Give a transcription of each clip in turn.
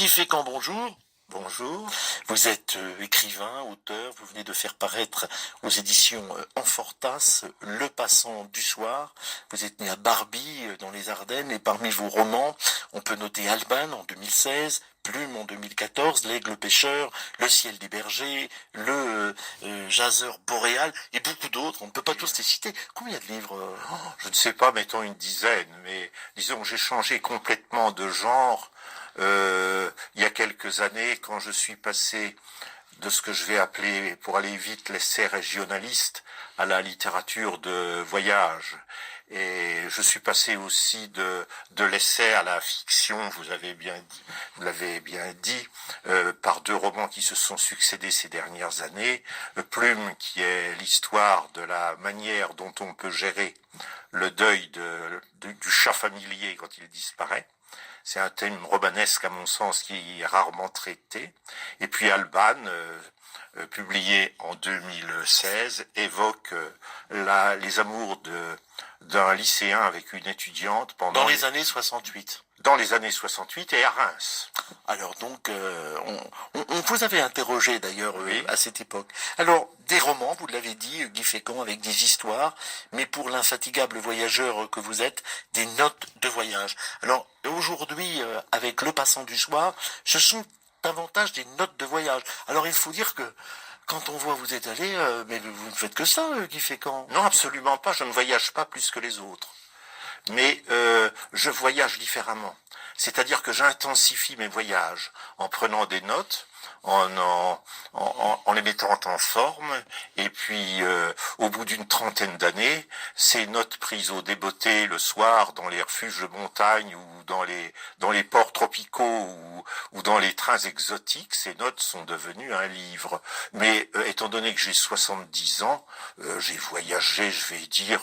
Guy Fécamp, bonjour. Bonjour. Vous êtes écrivain, auteur, vous venez de faire paraître aux éditions Amfortas Le Passant du Soir. Vous êtes né à Barbie, dans les Ardennes, et parmi vos romans, on peut noter Alban en 2016, Plume en 2014, L'Aigle pêcheur, Le ciel des bergers, Le jaseur boréal, et beaucoup d'autres. On ne peut pas tous les citer. Combien de livres Je ne sais pas, mettons une dizaine, mais disons que j'ai changé complètement de genre il y a quelques années quand je suis passé de ce que je vais appeler, pour aller vite, l'essai régionaliste à la littérature de voyage. Et je suis passé aussi de l'essai à la fiction, vous l'avez bien dit, par deux romans qui se sont succédés ces dernières années. Plume, qui est l'histoire de la manière dont on peut gérer le deuil du chat familier quand il disparaît. C'est un thème romanesque, à mon sens, qui est rarement traité. Et puis Alban, publié en 2016, évoque les amours d'un lycéen avec une étudiante dans les années 68. Dans les années 68 et à Reims. Alors donc, on vous avait interrogé d'ailleurs Oui. à cette époque. Alors, des romans, vous l'avez dit, Guy Fécamp, avec des histoires, mais pour l'infatigable voyageur que vous êtes, des notes de voyage. Alors, aujourd'hui, avec Le Passant du Soir, ce sont davantage des notes de voyage. Alors, il faut dire que quand on voit vous êtes allé, mais vous ne faites que ça, Guy Fécamp. Non, absolument pas, je ne voyage pas plus que les autres. Mais je voyage différemment. C'est-à-dire que j'intensifie mes voyages en prenant des notes, en les mettant en forme, et puis au bout d'une trentaine d'années, ces notes prises au débeauté le soir dans les refuges de montagne ou dans les ports tropicaux ou dans les trains exotiques, ces notes sont devenues un livre. Mais étant donné que j'ai 70 ans, j'ai voyagé, je vais dire,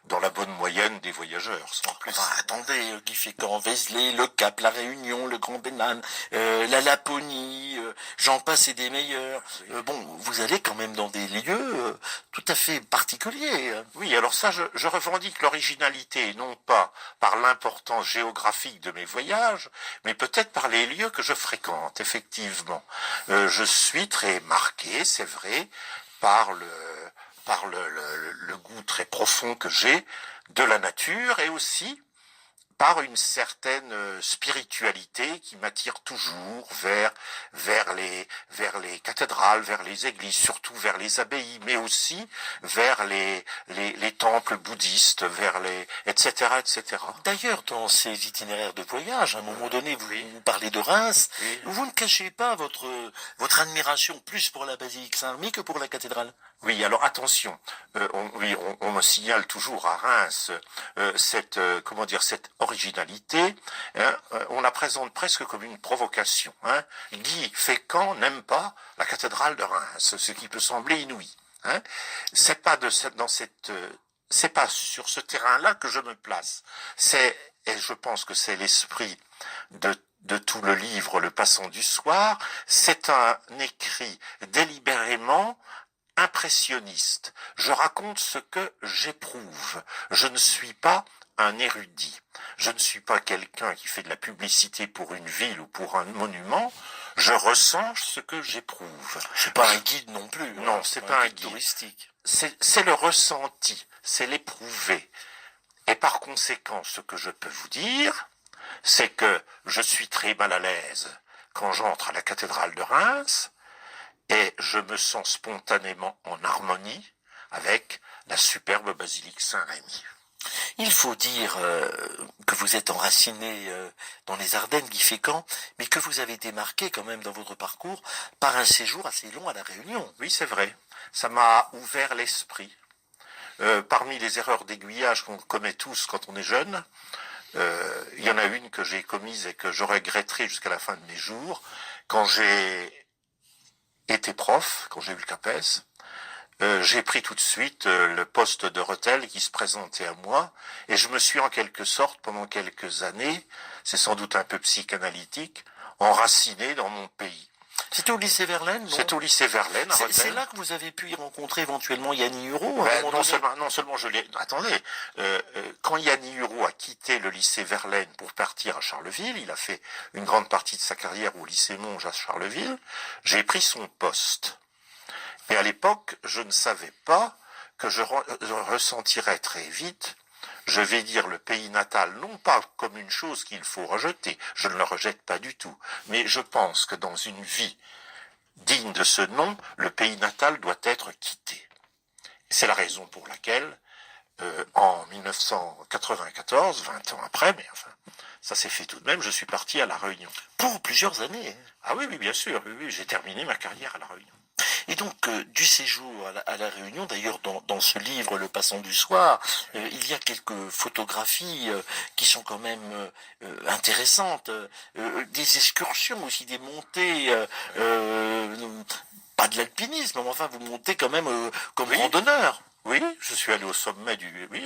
dans la bonne moyenne des voyageurs, sans plus. Enfin, attendez, Guy Fécamp, Vézelay, le Cap, la Réunion, le Grand Bénin, la Laponie, j'en passe et des meilleurs. Bon, vous allez quand même dans des lieux tout à fait particuliers. Oui, alors ça, je revendique l'originalité, non pas par l'importance géographique de mes voyages, mais peut-être par les lieux que je fréquente, effectivement. Je suis très marqué, c'est vrai, par le goût très profond que j'ai de la nature et aussi par une certaine spiritualité qui m'attire toujours vers les cathédrales, vers les églises, surtout vers les abbayes, mais aussi vers les temples bouddhistes, etc., etc. D'ailleurs, dans ces itinéraires de voyage, à un moment donné, vous parlez de Reims, Oui. vous ne cachez pas votre admiration plus pour la basilique Saint-Remy que pour la cathédrale. Oui, alors attention, on me signale toujours à Reims cette originalité, hein, on la présente presque comme une provocation. Hein. Guy Fécamp n'aime pas la cathédrale de Reims, ce qui peut sembler inouï. Hein. C'est pas c'est pas sur ce terrain-là que je me place. Et je pense que c'est l'esprit de tout le livre Le Passant du Soir, c'est un écrit délibérément impressionniste. Je raconte ce que j'éprouve. Je ne suis pas un érudit. Je ne suis pas quelqu'un qui fait de la publicité pour une ville ou pour un monument. Je ressens ce que j'éprouve. C'est pas un guide non plus. Non, c'est pas un guide touristique. C'est le ressenti, c'est l'éprouvé. Et par conséquent, ce que je peux vous dire, c'est que je suis très mal à l'aise quand j'entre à la cathédrale de Reims, et je me sens spontanément en harmonie avec la superbe basilique Saint-Rémy. Il faut dire que vous êtes enraciné dans les Ardennes, Guy Fécamp, mais que vous avez été marqué quand même dans votre parcours par un séjour assez long à La Réunion. Oui, c'est vrai. Ça m'a ouvert l'esprit. Parmi les erreurs d'aiguillage qu'on commet tous quand on est jeune, il y en a une que j'ai commise et que je regretterai jusqu'à la fin de mes jours. Quand j'ai été prof, quand j'ai eu le CAPES, j'ai pris tout de suite le poste de Rethel qui se présentait à moi, et je me suis en quelque sorte, pendant quelques années, c'est sans doute un peu psychanalytique, enraciné dans mon pays. C'était au lycée Verlaine, non? C'est au lycée Verlaine, à C'est Rethel. là que vous avez pu y rencontrer éventuellement Yanni Huro, à un Ben, moment donné. non seulement je l'ai... Attendez, quand Yanni Huro a quitté le lycée Verlaine pour partir à Charleville, il a fait une grande partie de sa carrière au lycée Monge à Charleville, j'ai pris son poste. Et à l'époque, je ne savais pas que je ressentirais très vite, je vais dire le pays natal, non pas comme une chose qu'il faut rejeter, je ne le rejette pas du tout, mais je pense que dans une vie digne de ce nom, le pays natal doit être quitté. C'est la raison pour laquelle, en 1994, 20 ans après, mais enfin, ça s'est fait tout de même, je suis parti à La Réunion. Pour plusieurs années. Ah oui, oui, bien sûr, oui, oui, j'ai terminé ma carrière à La Réunion. Et donc, du séjour à la Réunion, d'ailleurs, dans ce livre, Le Passant du Soir, il y a quelques photographies qui sont quand même intéressantes. Des excursions aussi, des montées, pas de l'alpinisme, mais enfin, vous montez quand même comme Oui. randonneur. Oui, je suis allé au sommet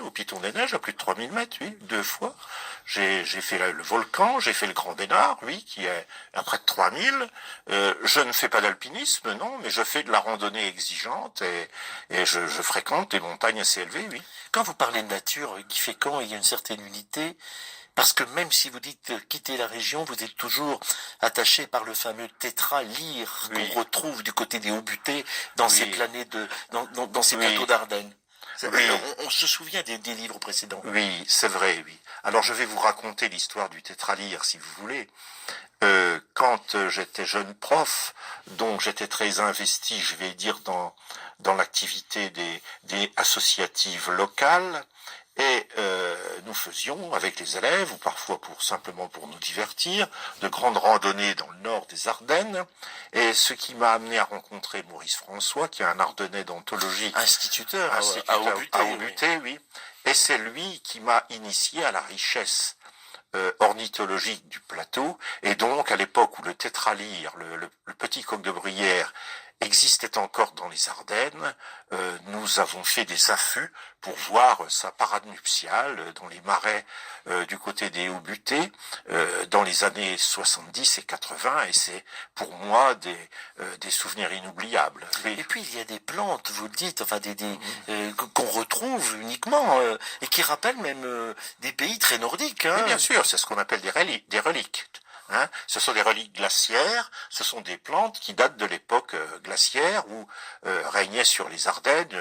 au Piton des Neiges, à plus de 3000 mètres, oui, 2 fois. J'ai fait le volcan, j'ai fait le Grand Bénard, oui, qui est à près de 3000. Je ne fais pas d'alpinisme, non, mais je fais de la randonnée exigeante et je fréquente des montagnes assez élevées, oui. Quand vous parlez de nature, Guy Fécamp, il y a une certaine unité, parce que même si vous dites quitter la région, vous êtes toujours attaché par le fameux tétralyre Oui. qu'on retrouve du côté des Hauts-Butés dans Oui. ces planets dans ces Oui. plateaux d'Ardennes. Oui. On se souvient des livres précédents. Oui, c'est vrai, oui. Alors je vais vous raconter l'histoire du tétralyre, si vous voulez. Quand j'étais jeune prof, donc j'étais très investi, je vais dire, dans l'activité des associatives locales, et nous faisions avec les élèves, ou parfois simplement pour nous divertir, de grandes randonnées dans le nord des Ardennes, et ce qui m'a amené à rencontrer Maurice François, qui est un Ardennais d'anthologie, Instituteur, instituteur à à Hauts-Butés. Hauts-Butés, oui. Et c'est lui qui m'a initié à la richesse ornithologique du plateau, et donc à l'époque où le tétralyre, le petit coq de bruyère, existait encore dans les Ardennes, nous avons fait des affûts pour voir sa parade nuptiale dans les marais du côté des Hauts-Butés dans les années 70 et 80, et c'est pour moi des souvenirs inoubliables. Oui. Et puis il y a des plantes, vous le dites, enfin qu'on retrouve uniquement et qui rappellent même des pays très nordiques. Hein. Oui, bien sûr, c'est ce qu'on appelle des reliques. Hein, ce sont des reliques glaciaires, ce sont des plantes qui datent de l'époque glaciaire où régnait sur les Ardennes,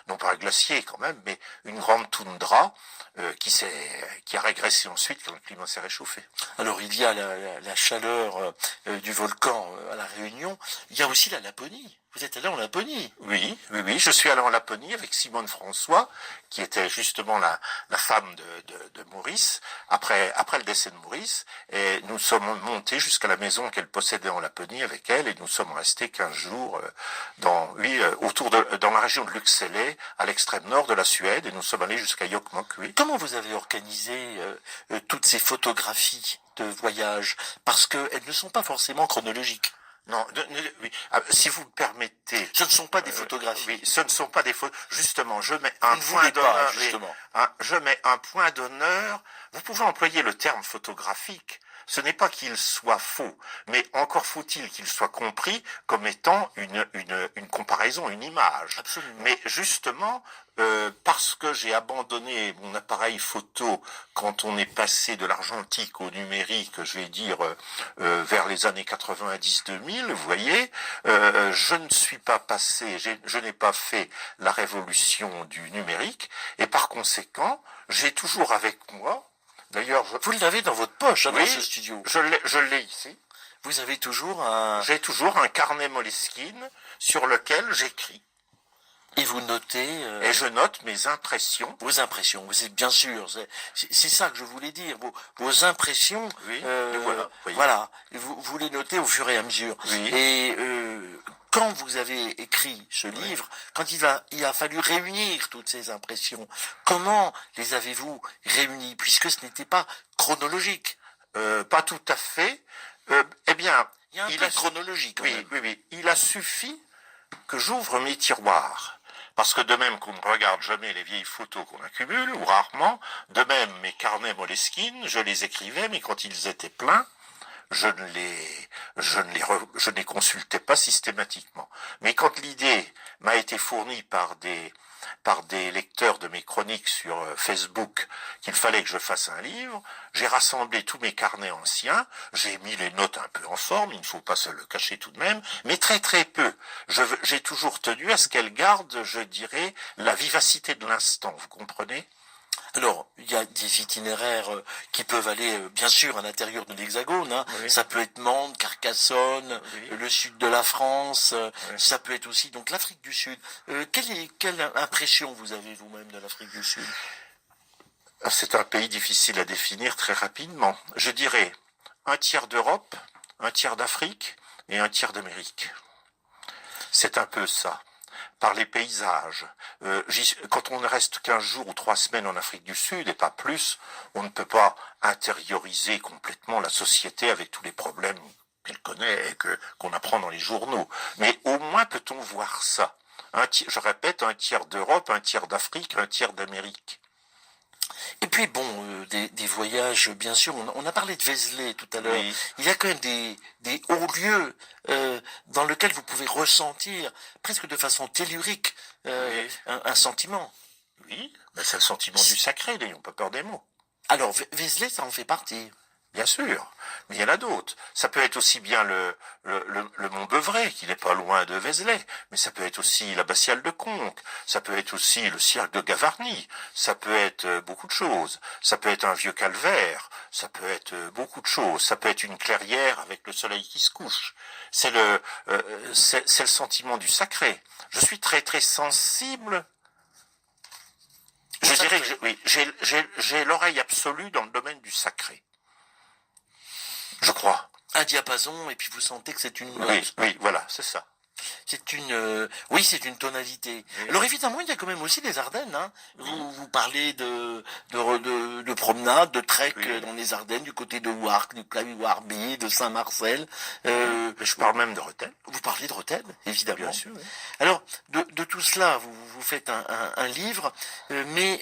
non pas un glacier quand même, mais une grande toundra qui a régressé ensuite quand le climat s'est réchauffé. Alors il y a la chaleur du volcan à la Réunion, il y a aussi la Laponie. Vous êtes allé en Laponie. Oui, oui, oui, je suis allé en Laponie avec Simone François, qui était justement la femme de Maurice, après le décès de Maurice, et nous sommes montés jusqu'à la maison qu'elle possédait en Laponie avec elle, et nous sommes restés 15 jours dans la région de Lycksele, à l'extrême nord de la Suède, et nous sommes allés jusqu'à Jokkmokk, oui. Comment vous avez organisé toutes ces photographies de voyage? Parce qu'elles ne sont pas forcément chronologiques. Non, oui. Si vous me permettez. Ce ne sont pas des photographies. Oui, ce ne sont pas des photos. Justement, je mets un Vous ne point voulez pas, d'honneur. justement. Je mets un point d'honneur. Vous pouvez employer le terme photographique. Ce n'est pas qu'il soit faux, mais encore faut-il qu'il soit compris comme étant une comparaison, une image. Absolument. Mais justement, parce que j'ai abandonné mon appareil photo quand on est passé de l'argentique au numérique, je vais dire vers les années 90-2000, vous voyez, je ne suis pas passé, je n'ai pas fait la révolution du numérique, et par conséquent, j'ai toujours avec moi. D'ailleurs, vous l'avez dans votre poche, oui, dans ce studio. Je l'ai ici. Vous avez toujours J'ai toujours un carnet Moleskine sur lequel j'écris. Et vous notez... Et je note mes impressions. Vos impressions, c'est bien sûr. C'est ça que je voulais dire. Vos impressions, oui, voilà. Vous les notez au fur et à mesure. Oui. Et quand vous avez écrit ce livre, quand il a fallu réunir toutes ces impressions, comment les avez-vous réunies, puisque ce n'était pas chronologique? Pas tout à fait. Eh bien, il y a un peu chronologique. Oui. Il a suffi que j'ouvre mes tiroirs. Parce que de même qu'on ne regarde jamais les vieilles photos qu'on accumule, ou rarement, de même mes carnets Moleskine, je les écrivais, mais quand ils étaient pleins, je ne les consultais pas systématiquement. Mais quand l'idée m'a été fournie par des lecteurs de mes chroniques sur Facebook qu'il fallait que je fasse un livre, j'ai rassemblé tous mes carnets anciens, j'ai mis les notes un peu en forme, il ne faut pas se le cacher tout de même, mais très très peu. J'ai toujours tenu à ce qu'elles gardent, je dirais, la vivacité de l'instant, vous comprenez ? Alors, il y a des itinéraires qui peuvent aller, bien sûr, à l'intérieur de l'Hexagone. Hein. Oui. Ça peut être Mende, Carcassonne, Oui. le sud de la France. Oui. Ça peut être aussi donc l'Afrique du Sud. Quelle impression vous avez vous-même de l'Afrique du Sud ? C'est un pays difficile à définir très rapidement. Je dirais un tiers d'Europe, un tiers d'Afrique et un tiers d'Amérique. C'est un peu ça. Par les paysages. Quand on reste 15 jours ou 3 semaines en Afrique du Sud, et pas plus, on ne peut pas intérioriser complètement la société avec tous les problèmes qu'elle connaît et qu'on apprend dans les journaux. Mais au moins peut-on voir ça. Je répète, un tiers d'Europe, un tiers d'Afrique, un tiers d'Amérique. Et puis bon, des voyages, bien sûr, on a parlé de Vézelay tout à l'heure. Oui. Il y a quand même des hauts lieux dans lesquels vous pouvez ressentir, presque de façon tellurique, Oui. un sentiment. Oui, mais c'est le sentiment du sacré, n'ayons pas peur des mots. Alors, Vézelay, ça en fait partie. Bien sûr, mais il y en a d'autres. Ça peut être aussi bien le mont Beuvray, qui n'est pas loin de Vézelay, mais ça peut être aussi l'abbatiale de Conques, ça peut être aussi le cirque de Gavarnie, ça peut être beaucoup de choses. Ça peut être un vieux calvaire, ça peut être beaucoup de choses. Ça peut être une clairière avec le soleil qui se couche. C'est le sentiment du sacré. Je suis très très sensible. Je dirais que j'ai l'oreille absolue dans le domaine du sacré. Je crois. Un diapason, et puis vous sentez que c'est une note. Oui, voilà, c'est ça. C'est une tonalité. Oui. Alors évidemment, il y a quand même aussi les Ardennes. Hein. Vous parlez de promenade, de trek dans les Ardennes, du côté de Warcq, du Clavier-Warby, de Saint-Marcel. Mais je parle même de Rethel. Vous parlez de Rethel, évidemment. Bien sûr. Oui. Alors, de tout cela, vous faites un livre, mais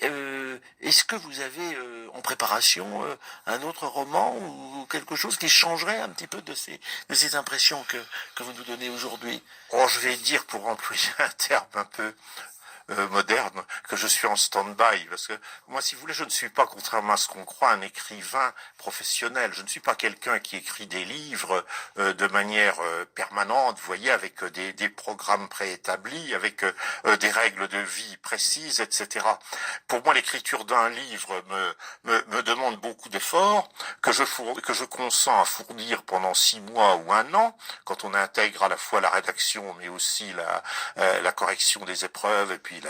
est-ce que vous avez en préparation un autre roman ou quelque chose qui changerait un petit peu de ces impressions que vous nous donnez aujourd'hui ? Oh, je vais dire, pour employer un terme un peu moderne, que je suis en stand-by, parce que moi, si vous voulez, je ne suis pas, contrairement à ce qu'on croit, un écrivain professionnel. Je ne suis pas quelqu'un qui écrit des livres de manière permanente, vous voyez, avec des programmes préétablis, avec des règles de vie précises, etc. Pour moi, l'écriture d'un livre me demande beaucoup d'efforts, que je consens à fournir pendant 6 mois ou 1 an, quand on intègre à la fois la rédaction, mais aussi la correction des épreuves, et puis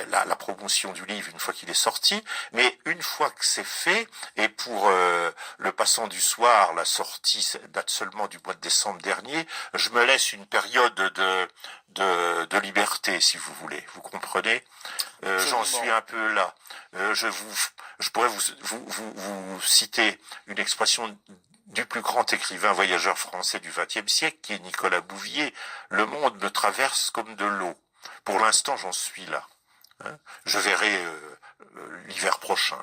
la promotion du livre une fois qu'il est sorti. Mais une fois que c'est fait, et pour le passant du soir, la sortie date seulement du mois de décembre dernier, je me laisse une période de liberté, si vous voulez. Vous comprenez ? J'en suis un peu là. Je pourrais vous citer une expression du plus grand écrivain voyageur français du XXe siècle, qui est Nicolas Bouvier. Le monde me traverse comme de l'eau. Pour l'instant, j'en suis là. Je verrai l'hiver prochain.